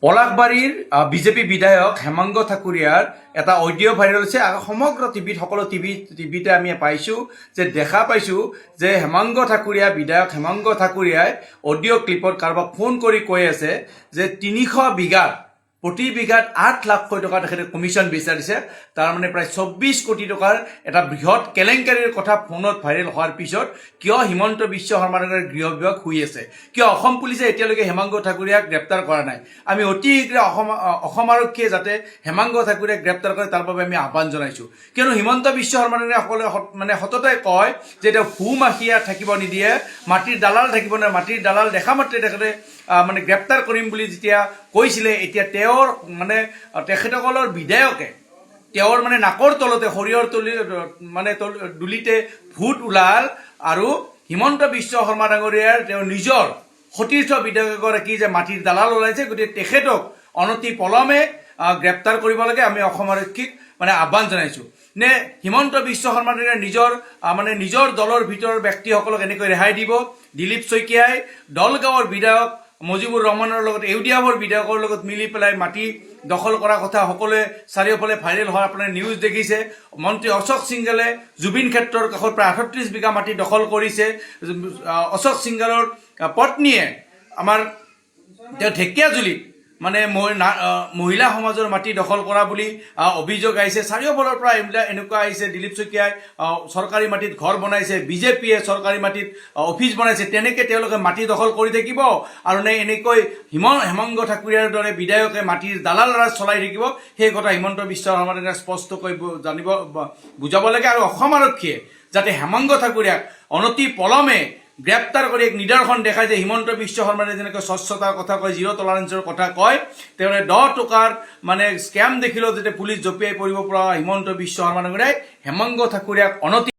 পলাশবাৰীৰ BJP বিধায়ক হেমাংগ ঠাকুৰীয়াৰ এটা audio' viral হৈছে। সমগ্ৰ টিভিত সকলো টিভিতে আমি পাইছোঁ যে দেখা পাইছোঁ যে হেমাংগ ঠাকুৰীয়া বিধায়ক হেমাংগ ঠাকুৰীয়াই অডিঅ' ক্লিপত কাৰোবাক ফোন কৰি কৈ আছে যে 300 বিঘাত প্ৰতি বিঘাত 8 লাখ টকা তেখেতে কমিশ্যন বিচাৰিছে। তাৰ মানে প্ৰায় 24 কোটি টকাৰ এটা বৃহৎ কেলেংকাৰীৰ কথা ফোনত ভাইৰেল হোৱাৰ পিছত কিয় হিমন্ত বিশ্ব শৰ্মা ডাঙৰীয়াৰ গৃহ বিভাগ শুই আছে, কিয় অসম পুলিচে এতিয়ালৈকে হেমাংগ ঠাকুৰীয়াক গ্ৰেপ্তাৰ কৰা নাই। আমি অতি শীঘ্ৰে অসম আৰক্ষীয়ে যাতে হেমাংগ ঠাকুৰীয়াক গ্ৰেপ্তাৰ কৰে তাৰ বাবে আমি আহ্বান জনাইছোঁ। কিয়নো হিমন্ত বিশ্ব শৰ্মা ডাঙৰীয়াসকলে মানে সততে কয় যে তেওঁ ভূমাফিয়া থাকিব নিদিয়ে, মাটিৰ দালাল থাকিব নহয়, মাটিৰ দালাল দেখা মাত্ৰে তেখেতে মানে গ্ৰেপ্তাৰ কৰিম বুলি যেতিয়া কৈছিলে, এতিয়া তেওঁৰ মানে তেখেতসকলৰ বিধায়কে তেওঁৰ মানে নাকৰ তলতে সৰিয়হৰ দুলিতে ভূত ওলাল আৰু হিমন্ত বিশ্ব শৰ্মা ডাঙৰীয়াৰ তেওঁৰ নিজৰ সতীৰ্থ বিধায়ক এগৰাকী যে মাটিৰ দালাল ওলাইছে, গতিকে তেখেতক অনতি পলমে গ্ৰেপ্তাৰ কৰিব লাগে। আমি অসম আৰক্ষীক মানে আহ্বান জনাইছোঁ। নে হিমন্ত বিশ্ব শৰ্মা ডাঙৰীয়াৰ নিজৰ দলৰ ভিতৰৰ ব্যক্তিসকলক এনেকৈ ৰেহাই দিব? দিলীপ শইকীয়াই দলগাঁৱৰ বিধায়ক মুজিবুৰ ৰহমানৰ লগত ইউডিএফৰ বিধায়কৰ লগত মিলি পেলাই মাটি দখল কৰা কথা সকলোৱে চাৰিওফালে ভাইৰেল হোৱা আপোনাৰ নিউজ দেখিছে। মন্ত্ৰী অশোক সিংঘালে জুবিন ক্ষেত্ৰৰ কাষত প্ৰায় 38 বিঘা মাটি দখল কৰিছে। অশোক সিংঘালৰ পত্নীয়ে আমাৰ তেওঁ ঢেকীয়াজুলিত মানে মহিলা সমাজৰ মাটি দখল কৰা বুলি অভিযোগ আহিছে। চাৰিওফালৰ পৰা এনেকুৱা আহিছে, দিলীপ শইকীয়াই চৰকাৰী মাটিত ঘৰ বনাইছে, বিজেপিয়ে চৰকাৰী মাটিত অফিচ বনাইছে, তেনেকৈ তেওঁলোকে মাটি দখল কৰি থাকিব আৰু নে এনেকৈ হেমাংগ ঠাকুৰীয়াৰ দৰে বিধায়কে মাটিৰ দালাল ৰাজ চলাই থাকিব? সেই কথা হিমন্ত বিশ্ব শৰ্মা ডাঙৰীয়াই স্পষ্টকৈ বুজাব লাগে। আৰু অসম আৰক্ষীয়ে যাতে হেমাংগ ঠাকুৰীয়াক অনতি পলমে গ্ৰেপ্তাৰ কৰি এক নিদৰ্শন দেখায় যে হিমন্ত বিশ্ব শৰ্মাই যেনেকৈ স্বচ্ছতাৰ কথা কয়, জিৰ' টলাৰেঞ্চৰ কথা কয়, তেওঁৰে 10 টকাৰ মানে স্কেম দেখিলেও যাতে পুলিচ জঁপিয়াই পৰিব পৰা হিমন্ত বিশ্ব শৰ্মা ডাঙৰীয়াই হেমাংগ ঠাকুৰীয়াক অনতি